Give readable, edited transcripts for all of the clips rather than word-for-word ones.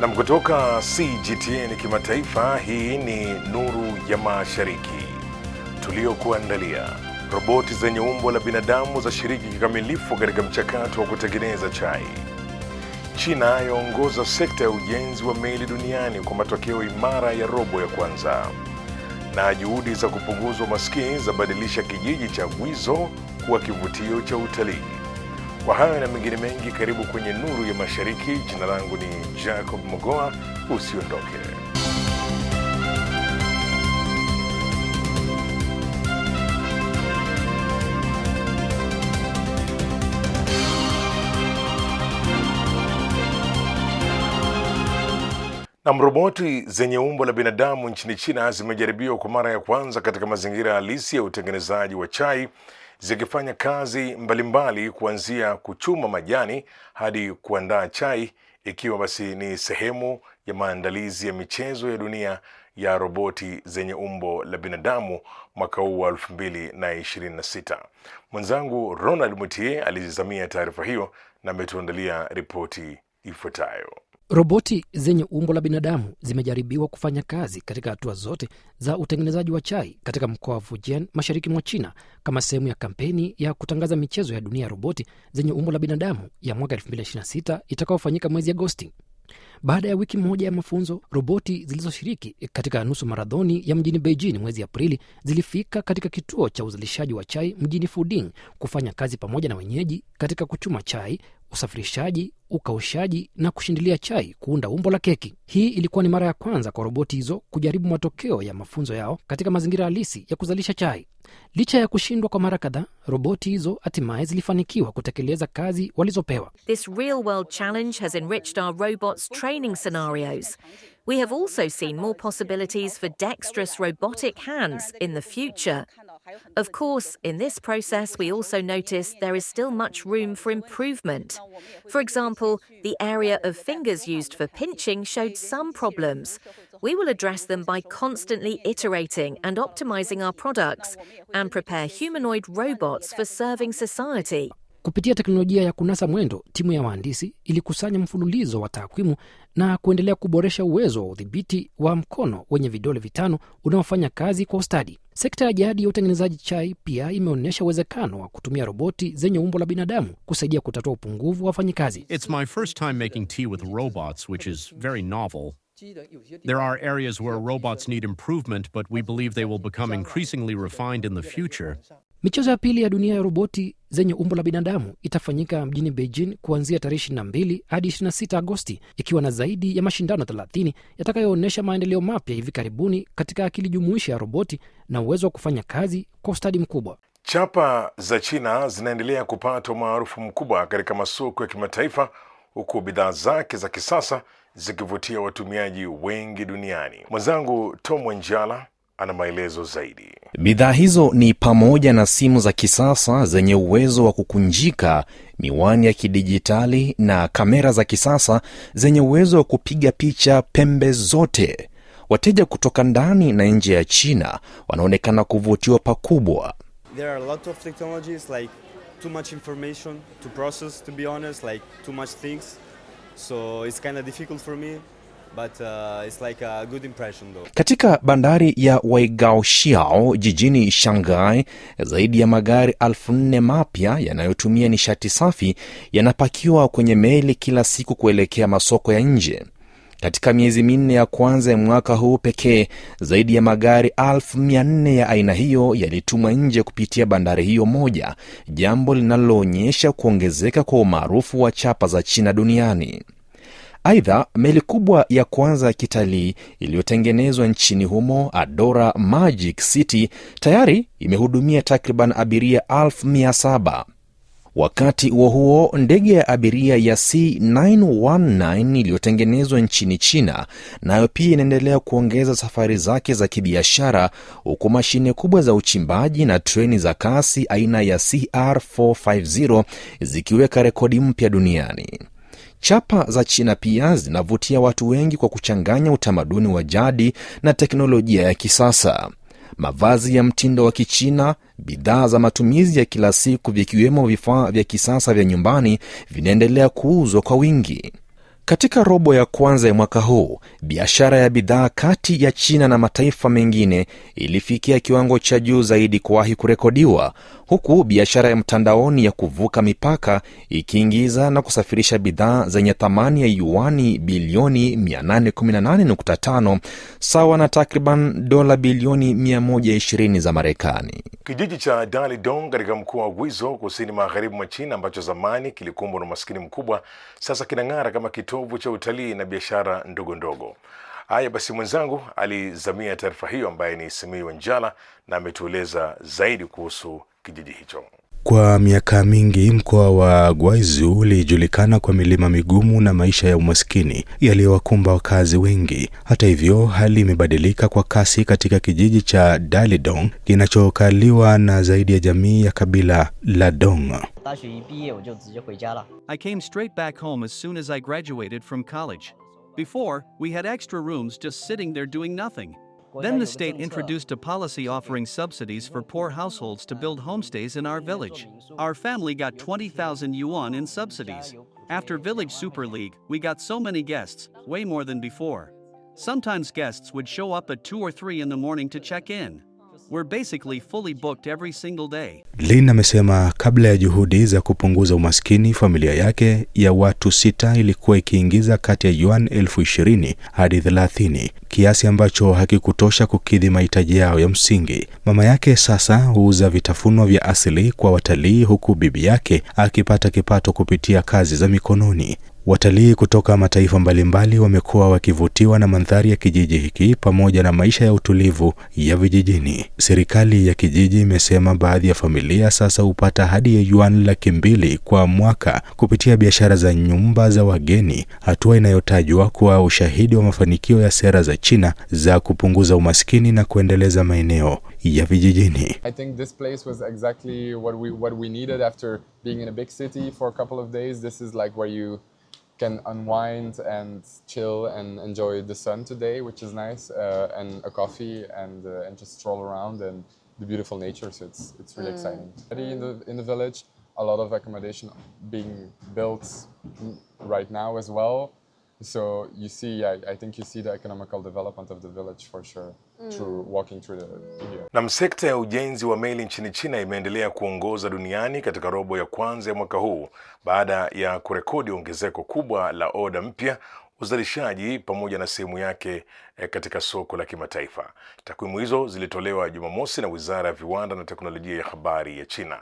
Na kutoka CGTN kimataifa, hii ni Nuru ya Mashariki tuliokuandalia. Roboti zenye umbo la binadamu zashiriki kikamilifu katika mchakato wa kutengeneza chai. China yaongoza sekta ya ujenzi wa meli duniani kwa matokeo imara ya robo ya kwanza. Na juhudi za kupunguza umaskini zabadilisha kijiji cha Gwizo kuwa kivutio cha utalii. Kwa hayo na mengine mengi, karibu kwenye Nuru ya Mashariki. Jina langu ni Jacob Mogoa, usiondoke. Na roboti zenye umbo la binadamu nchini China zimejaribiwa kwa mara ya kwanza katika mazingira halisi ya utengenezaji wa chai, zikifanya kazi mbalimbali kuanzia kuchuma majani hadi kuandaa chai, ikiwa basi ni sehemu ya maandalizi ya michezo ya dunia ya roboti zenye umbo la binadamu mwaka huu wa 2026. Mwenzangu Ronald Mutie alizamia taarifa hiyo na ametuandalia ripoti ifuatayo. Roboti zenye umbo la binadamu zimejaribiwa kufanya kazi katika hatua zote za utengenezaji wa chai katika mkoa wa Fujian, mashariki mwa China, kama sehemu ya kampeni ya kutangaza michezo ya dunia ya roboti zenye umbo la binadamu ya mwaka 2026 itakayofanyika mwezi Agosti. Baada ya wiki moja ya mafunzo, roboti zilizoshiriki katika nusu marathoni ya mjini Beijing mwezi Aprili zilifika katika kituo cha uzalishaji wa chai mjini Fuding kufanya kazi pamoja na wenyeji katika kuchuma chai, usafirishaji, ukaushaji na kushindilia chai kuunda umbo la keki. Hii ilikuwa ni mara ya kwanza kwa roboti hizo kujaribu matokeo ya mafunzo yao katika mazingira halisi ya kuzalisha chai. Licha ya kushindwa kwa mara kadhaa, roboti hizo hatimaye zilifanikiwa kutekeleza kazi walizopewa. This real-world challenge has enriched our robots' training scenarios. We have also seen more possibilities for dexterous robotic hands in the future. Of course, in this process, we also notice there is still much room for improvement. For example, the area of fingers used for pinching showed some problems. We will address them by constantly iterating and optimizing our products and prepare humanoid robots for serving society. Kupitia teknolojia ya kunasa mwendo, timu ya wahandisi ilikusanya mfululizo wa takwimu na kuendelea kuboresha uwezo wa udhibiti wa mkono wenye vidole vitano unaofanya kazi kwa ustadi. Sekta ya jadi ya utengenezaji chai pia imeonyesha uwezekano wa kutumia roboti zenye umbo la binadamu kusaidia kutatua upungufu wa wafanyikazi. It's my first time making tea with robots, which is very novel. There are areas where robots need improvement, but we believe they will become increasingly refined in the future. Michezo ya pili ya dunia ya roboti zenye umbo la binadamu itafanyika mjini Beijing kuanzia tarehe 22 hadi 26 Agosti, ikiwa na zaidi ya mashindano 30 yatakayoonyesha maendeleo mapya hivi karibuni katika akili jumuishi ya roboti na uwezo wa kufanya kazi kwa ustadi mkubwa. Chapa za China zinaendelea kupata umaarufu mkubwa katika masoko ya kimataifa, huku bidhaa zake za kisasa zikivutia watumiaji wengi duniani. Mwenzangu Tom Wenjala ana maelezo zaidi. Bidhaa hizo ni pamoja na simu za kisasa zenye uwezo wa kukunjika, miwani ya kidijitali na kamera za kisasa zenye uwezo wa kupiga picha pembe zote. Wateja kutoka ndani na nje ya China wanaonekana kuvutiwa pakubwa. There are a lot of technologies, like too much information to process, to be honest, like too much things. So it's kind of difficult for me. But it's like a good impression though. Katika bandari ya Waigaoxiao jijini Shanghai, zaidi ya magari 4,000 mapya yanayotumia nishati safi yanapakiwa kwenye meli kila siku kuelekea masoko ya nje. Katika miezi minne ya kwanza ya mwaka huu pekee, zaidi ya magari 4,400 ya aina hiyo yalitumwa nje kupitia bandari hiyo moja, jambo linaloonyesha kuongezeka kwa umaarufu wa chapa za China duniani. Aidha, meli kubwa ya kwanza ya kitalii iliyotengenezwa nchini humo, Adora Magic City, tayari imehudumia takriban abiria 7,000. Wakati huo ndege ya abiria ya C919 iliyotengenezwa nchini China nayo pia inaendelea kuongeza safari zake za kibiashara, huku mashine kubwa za uchimbaji na treni za kasi aina ya CR450 zikiweka rekodi mpya duniani. Chapa za China pia zinavutia watu wengi kwa kuchanganya utamaduni wa jadi na teknolojia ya kisasa. Mavazi ya mtindo wa Kichina, bidhaa za matumizi ya kila siku vikiwemo vifaa vya kisasa vya nyumbani vinaendelea kuuzwa kwa wingi. Katika robo ya kwanza ya mwaka huu, biashara ya bidhaa kati ya China na mataifa mengine ilifikia kiwango cha juu zaidi kuwahi kurekodiwa, huku biashara ya mtandaoni ya kuvuka mipaka ikiingiza na kusafirisha bidhaa zenye thamani ya yuani bilioni 818.5 sawa na takriban dola bilioni 120 za Marekani. Kijiji cha Dalidong katika mkoa wa Guizhou kusini magharibi mwa China ambacho zamani kilikumbwa na umaskini mkubwa sasa kinang'ara kama kitovu cha utalii na biashara ndogo ndogo. Haya basi, mwenzangu alizamia taarifa hiyo ambaye ni Simiyu Wanjala na ametueleza zaidi kuhusu kijiji hicho. Kwa miaka mingi mkoa wa Guizhou ulijulikana kwa milima migumu na maisha ya umaskini yaliyowakumba wakazi wengi. Hata hivyo, hali imebadilika kwa kasi katika kijiji cha Dalidong kinachokaliwa na zaidi ya jamii ya kabila la Dong. I came straight back home as soon as I graduated from college. Before, we had extra rooms just sitting there doing nothing. Then the state introduced a policy offering subsidies for poor households to build homestays in our village. Our family got 20,000 yuan in subsidies. After Village Super League, we got so many guests, way more than before. Sometimes guests would show up at 2 or 3 in the morning to check in. We're basically fully booked every single day. Lin amesema kabla ya juhudi za kupunguza umaskini, familia yake ya watu 6 ilikuwa ikiingiza kati ya yuan 20,000 hadi 30, kiasi ambacho hakikutosha kukidhi mahitaji yao ya msingi. Mama yake sasa huuza vitafunwa vya asili kwa watalii, huku bibi yake akipata kipato kupitia kazi za mikononi. Watalii kutoka mataifa mbalimbali wamekuwa wakivutiwa na mandhari ya kijiji hiki pamoja na maisha ya utulivu ya vijijini. Serikali ya kijiji imesema baadhi ya familia sasa hupata hadi ya yuan 200,000 kwa mwaka kupitia biashara za nyumba za wageni, hatua inayotajwa kuwa ushahidi wa mafanikio ya sera za China za kupunguza umaskini na kuendeleza maeneo ya vijijini. I think this place was exactly what we needed after being in a big city for a couple of days. This is like where you can unwind and chill and enjoy the sun today, which is nice, and a coffee and just stroll around and the beautiful nature. So it's really exciting. In the village, a lot of accommodation being built right now as well. So you see, I think you see the economical development of the village for sure through walking through here. Na sekta ya ujenzi wa meli nchini China imeendelea kuongoza duniani katika robo ya kwanza ya mwaka huu baada ya kurekodi ongezeko kubwa la oda mpya, uzalishaji pamoja na sehemu yake katika soko la kimataifa. Takwimu hizo zilitolewa Jumamosi na Wizara ya Viwanda na Teknolojia ya Habari ya China.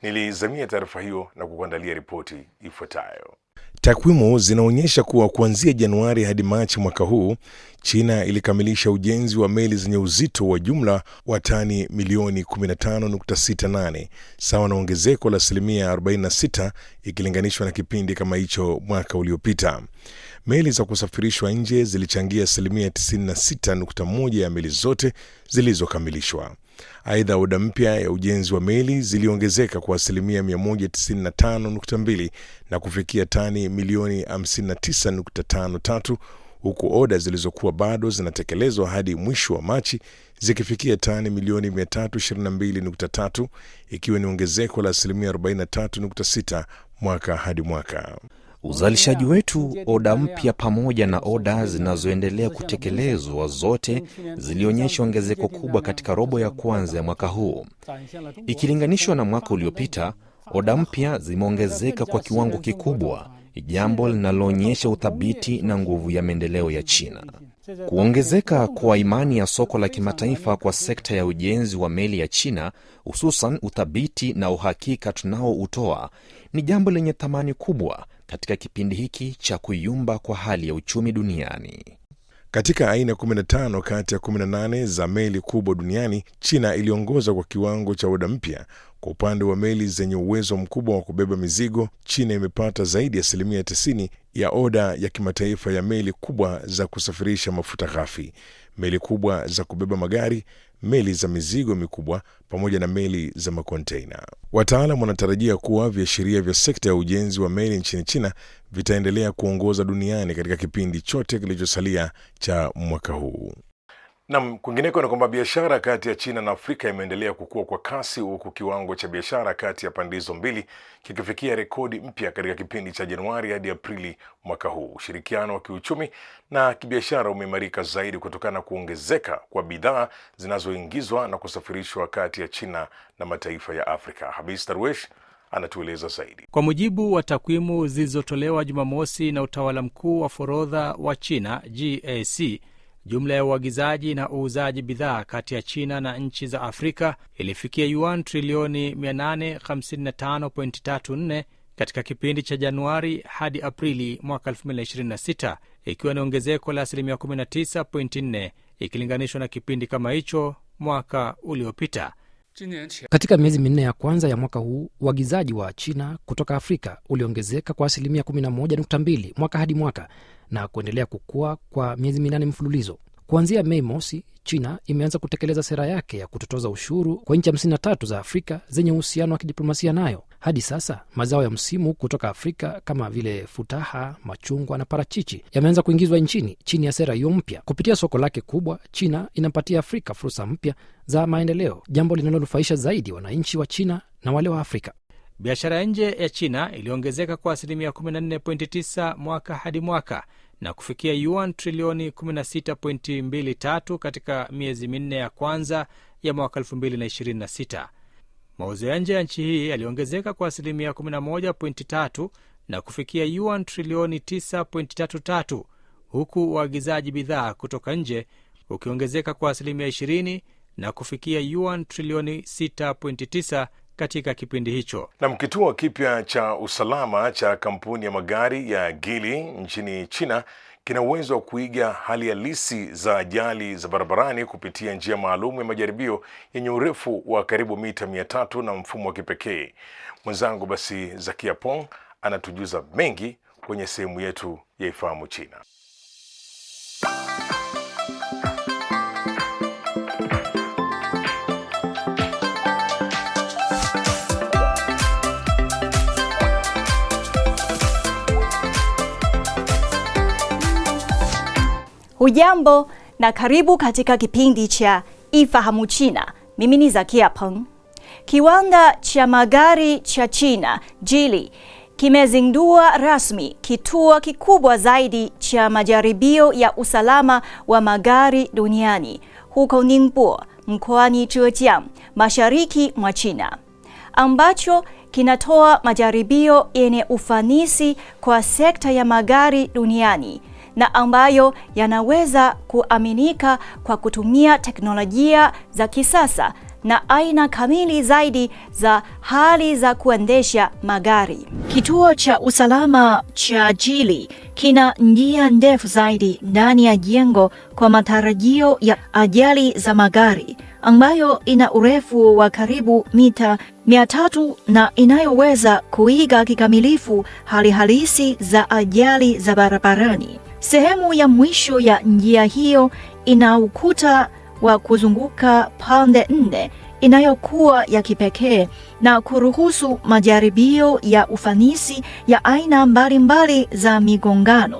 Nilizamia taarifa hiyo na kukuandalia ripoti ifuatayo. Takwimu zinaonyesha kuwa kuanzia Januari hadi Machi mwaka huu, China ilikamilisha ujenzi wa meli zenye uzito wa jumla wa tani milioni 15.68, sawa na ongezeko la 46% ikilinganishwa na kipindi kama hicho mwaka uliopita. Meli za kusafirishwa nje zilichangia 96.1 ya meli zote zilizokamilishwa. Aidha, oda mpya ya ujenzi wa meli ziliongezeka kwa 195.2 na kufikia tani milioni 59.53, huku oda zilizokuwa bado zinatekelezwa hadi mwisho wa Machi zikifikia tani milioni 322.3, ikiwa ni ongezeko la 43.6 mwaka hadi mwaka. Uzalishaji wetu, oda mpya pamoja na oda zinazoendelea kutekelezwa zote zilionyesha ongezeko kubwa katika robo ya kwanza ya mwaka huu. Ikilinganishwa na mwaka uliopita, oda mpya zimeongezeka kwa kiwango kikubwa, jambo linaloonyesha uthabiti na nguvu ya maendeleo ya China. Kuongezeka kwa imani ya soko la kimataifa kwa sekta ya ujenzi wa meli ya China, hususan uthabiti na uhakika tunaoutoa, ni jambo lenye thamani kubwa katika kipindi hiki cha kuyumba kwa hali ya uchumi duniani. Katika aina 15 kati ya 18 za meli kubwa duniani, China iliongoza kwa kiwango cha oda mpya. Kwa upande wa meli zenye uwezo mkubwa wa kubeba mizigo, China imepata zaidi ya 90% ya oda ya kimataifa ya meli kubwa za kusafirisha mafuta ghafi, meli kubwa za kubeba magari, meli za mizigo mikubwa pamoja na meli za makonteina. Wataalamu wanatarajia kuwa viashiria vya sekta ya ujenzi wa meli nchini China vitaendelea kuongoza duniani katika kipindi chote kilichosalia cha mwaka huu. Na kwingineko ni kwamba biashara kati ya China na Afrika imeendelea kukua kwa kasi, huku kiwango cha biashara kati ya pande hizo mbili kikifikia rekodi mpya katika kipindi cha Januari hadi Aprili mwaka huu. Ushirikiano wa kiuchumi na kibiashara umeimarika zaidi kutokana na kuongezeka kwa bidhaa zinazoingizwa na kusafirishwa kati ya China na mataifa ya Afrika. Habis Darwesh anatueleza zaidi. Kwa mujibu wa takwimu zilizotolewa Jumamosi na utawala mkuu wa forodha wa China GAC, jumla ya uagizaji na uuzaji bidhaa kati ya China na nchi za Afrika ilifikia yuan trilioni 855.34 katika kipindi cha Januari hadi Aprili mwaka 2026, ikiwa ni ongezeko la 19.4 ikilinganishwa na kipindi kama hicho mwaka uliopita. Katika miezi minne ya kwanza ya mwaka huu, uagizaji wa China kutoka Afrika uliongezeka kwa 11.2 mwaka hadi mwaka na kuendelea kukua kwa miezi 8 mfululizo. Kuanzia Mei mosi, China imeanza kutekeleza sera yake ya kutotoza ushuru kwa nchi 53 za Afrika zenye uhusiano wa kidiplomasia nayo. Hadi sasa, mazao ya msimu kutoka Afrika kama vile futaha, machungwa na parachichi yameanza kuingizwa nchini chini ya sera hiyo mpya. Kupitia soko lake kubwa, China inapatia Afrika fursa mpya za maendeleo, jambo linalonufaisha zaidi wananchi wa China na wale wa Afrika. Biashara nje ya China iliongezeka kwa 14.9 mwaka hadi mwaka na kufikia yuan trilioni 16.23 katika miezi minne ya kwanza ya mwaka 2026. Mauzo ya nje ya nchi hii yaliongezeka kwa 11.3 na kufikia yuan trilioni 9.33, huku uagizaji bidhaa kutoka nje ukiongezeka kwa 20% na kufikia yuan trilioni 6.9 katika kipindi hicho. Na kituo kipya cha usalama cha kampuni ya magari ya Geely nchini China kina uwezo wa kuiga hali halisi za ajali za barabarani kupitia njia maalum ya majaribio yenye urefu wa karibu mita 300 na mfumo wa kipekee. Mwenzangu basi Zakia Pong anatujuza mengi kwenye sehemu yetu ya Ifahamu China. Hujambo na karibu katika kipindi cha Ifahamu China. Mimi ni Zakia Peng. Kiwanda cha magari cha China, Geely, kimezindua rasmi kituo kikubwa zaidi cha majaribio ya usalama wa magari duniani huko Ningbo, mkoani Zhejiang, mashariki mwa China, ambacho kinatoa majaribio yenye ufanisi kwa sekta ya magari duniani na ambayo yanaweza kuaminika kwa kutumia teknolojia za kisasa na aina kamili zaidi za hali za kuendesha magari. Kituo cha usalama cha Geely kina njia ndefu zaidi ndani ya jengo kwa matarajio ya ajali za magari, ambayo ina urefu wa karibu mita 300 na inayoweza kuiga kikamilifu hali halisi za ajali za barabarani. Sehemu ya mwisho ya njia hiyo ina ukuta wa kuzunguka pande 4 inayokuwa ya kipekee na kuruhusu majaribio ya ufanisi ya aina mbalimbali za migongano,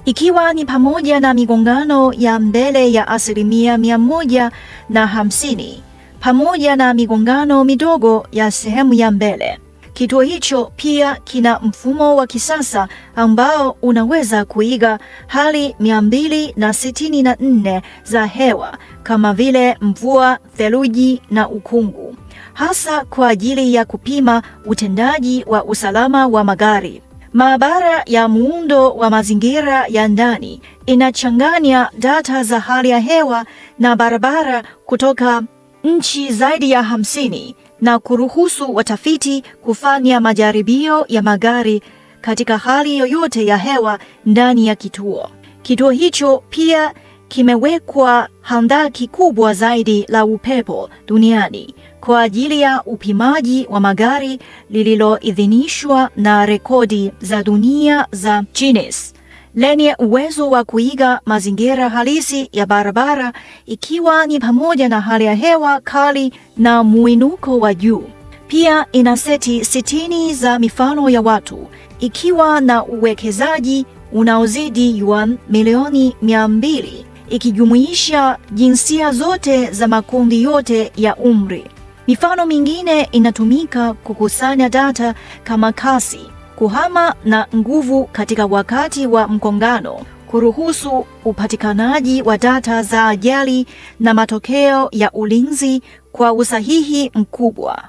ikiwa ni pamoja na migongano ya mbele ya 150% pamoja na migongano midogo ya sehemu ya mbele. Kituo hicho pia kina mfumo wa kisasa ambao unaweza kuiga hali 264 za hewa kama vile mvua, theluji na ukungu, hasa kwa ajili ya kupima utendaji wa usalama wa magari. Maabara ya muundo wa mazingira ya ndani inachanganya data za hali ya hewa na barabara kutoka nchi zaidi ya 50 na kuruhusu watafiti kufanya majaribio ya magari katika hali yoyote ya hewa ndani ya kituo. Kituo hicho pia kimewekwa handaki kubwa zaidi la upepo duniani kwa ajili ya upimaji wa magari lililoidhinishwa na rekodi za dunia za Guinness, lenye uwezo wa kuiga mazingira halisi ya barabara, ikiwa ni pamoja na hali ya hewa kali na muinuko wa juu. Pia ina seti 60 za mifano ya watu, ikiwa na uwekezaji unaozidi yuan milioni 200 ikijumuisha jinsia zote za makundi yote ya umri. Mifano mingine inatumika kukusanya data kama kasi, kuhama na nguvu katika wakati wa mkongano, kuruhusu upatikanaji wa data za ajali na matokeo ya ulinzi kwa usahihi mkubwa.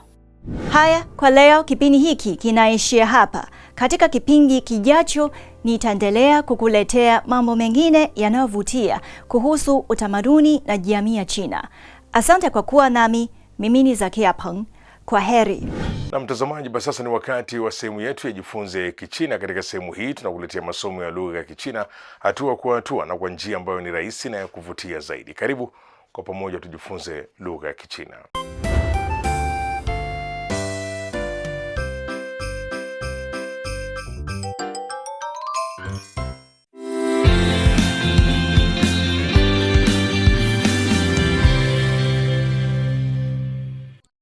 Haya, kwa leo kipindi hiki kinaishia hapa. Katika kipindi kijacho nitaendelea kukuletea mambo mengine yanayovutia kuhusu utamaduni na jamii ya China. Asante kwa kuwa nami. Mimi ni Zakia Peng. Kwa heri. Na mtazamaji, basi sasa ni wakati wa sehemu yetu ya Jifunze Kichina. Katika sehemu hii tunakuletea masomo ya lugha ya Kichina hatua kwa hatua na kwa njia ambayo ni rahisi na ya kuvutia zaidi. Karibu kwa pamoja tujifunze lugha ya Kichina.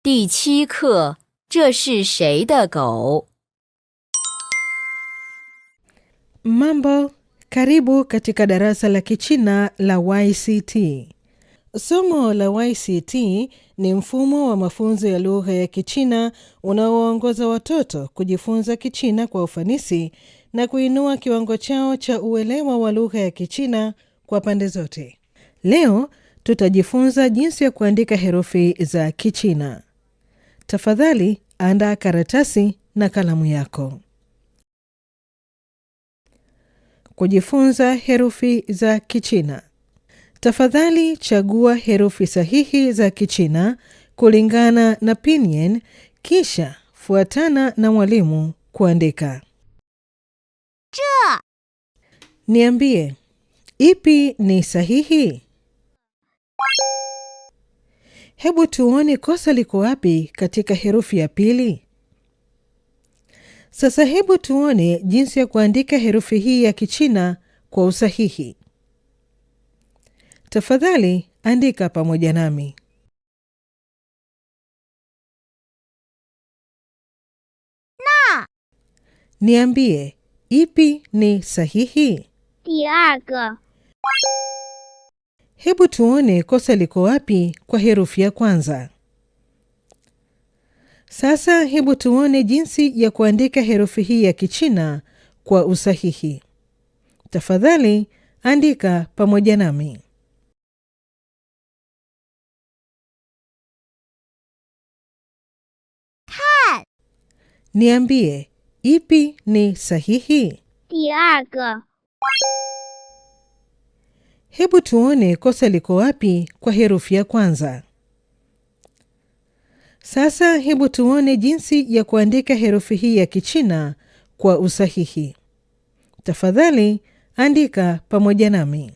第7课，这是谁的狗？ Mambo, karibu katika darasa la Kichina la YCT. Somo la YCT ni mfumo wa mafunzo ya lugha ya Kichina unaowaongoza watoto kujifunza Kichina kwa ufanisi na kuinua kiwango chao cha uelewa wa lugha ya Kichina kwa pande zote. Leo tutajifunza jinsi ya kuandika herufi za Kichina. Tafadhali andaa karatasi na kalamu yako. Kujifunza herufi za Kichina. Tafadhali chagua herufi sahihi za Kichina kulingana na pinyin, kisha fuatana na mwalimu kuandika. Niambie, ipi ni sahihi? Hebu tuone kosa liko wapi katika herufi ya pili. Sasa hebu tuone jinsi ya kuandika herufi hii ya Kichina kwa usahihi. Tafadhali andika pamoja nami. Na. Niambie, ipi ni sahihi? 第二个 Hebu tuone kosa liko wapi kwa herufi ya kwanza. Sasa hebu tuone jinsi ya kuandika herufi hii ya Kichina kwa usahihi. Tafadhali andika pamoja nami. Niambie, ipi ni sahihi? 第二个 Hebu tuone kosa liko wapi kwa herufi ya kwanza. Sasa hebu tuone jinsi ya kuandika herufi hii ya Kichina kwa usahihi. Tafadhali andika pamoja nami.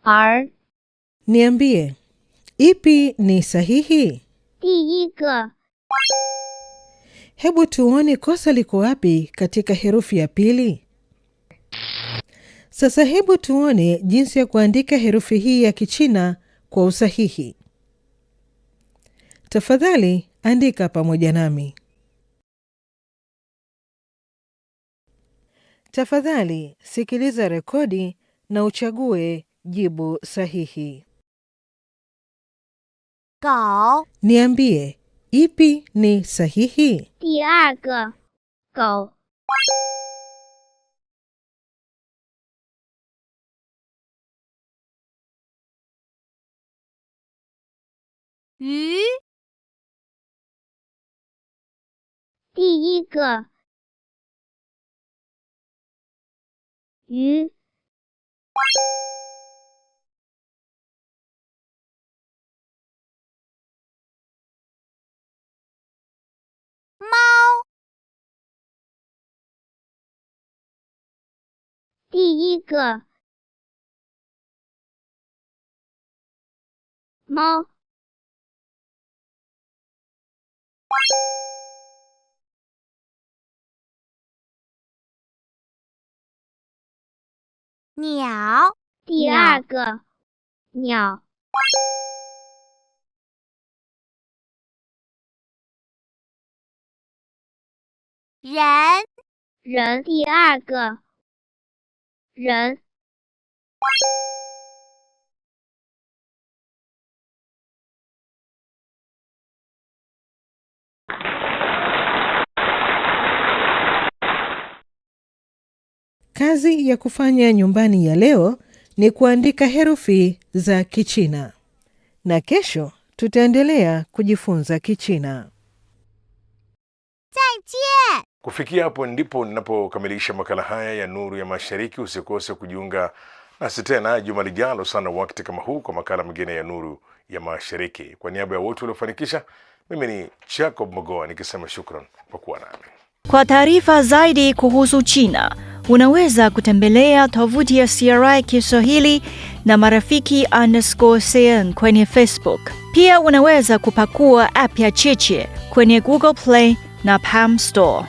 R. Niambie, ipi ni sahihi? 第一个 Hebu tuone kosa liko wapi katika herufi ya pili. Sasa hebu tuone jinsi ya kuandika herufi hii ya Kichina kwa usahihi. Tafadhali andika pamoja nami. Tafadhali sikiliza rekodi na uchague jibu sahihi. 狗 Niambie, ipi ni sahihi? 第二个狗 鱼 第一个鱼 猫 第一个猫 鸟 第二个鸟 人人第二个人 Kazi ya kufanya nyumbani ya leo ni kuandika herufi za Kichina. Na kesho tutaendelea kujifunza Kichina. Kufikia hapo ndipo ninapokamilisha makala haya ya Nuru ya Mashariki. Usikose kujiunga nasi tena juma lijalo sana wakati kama huu kwa makala mengine ya Nuru ya Mashariki. Kwa niaba ya wote waliofanikisha, mimi ni Jacob Mogoa nikisema shukran kwa kuwa nami. Kwa taarifa zaidi kuhusu China, unaweza kutembelea tovuti ya CRI Kiswahili na marafiki_CN kwenye Facebook. Pia unaweza kupakua app ya Cheche kwenye Google Play na Palm Store.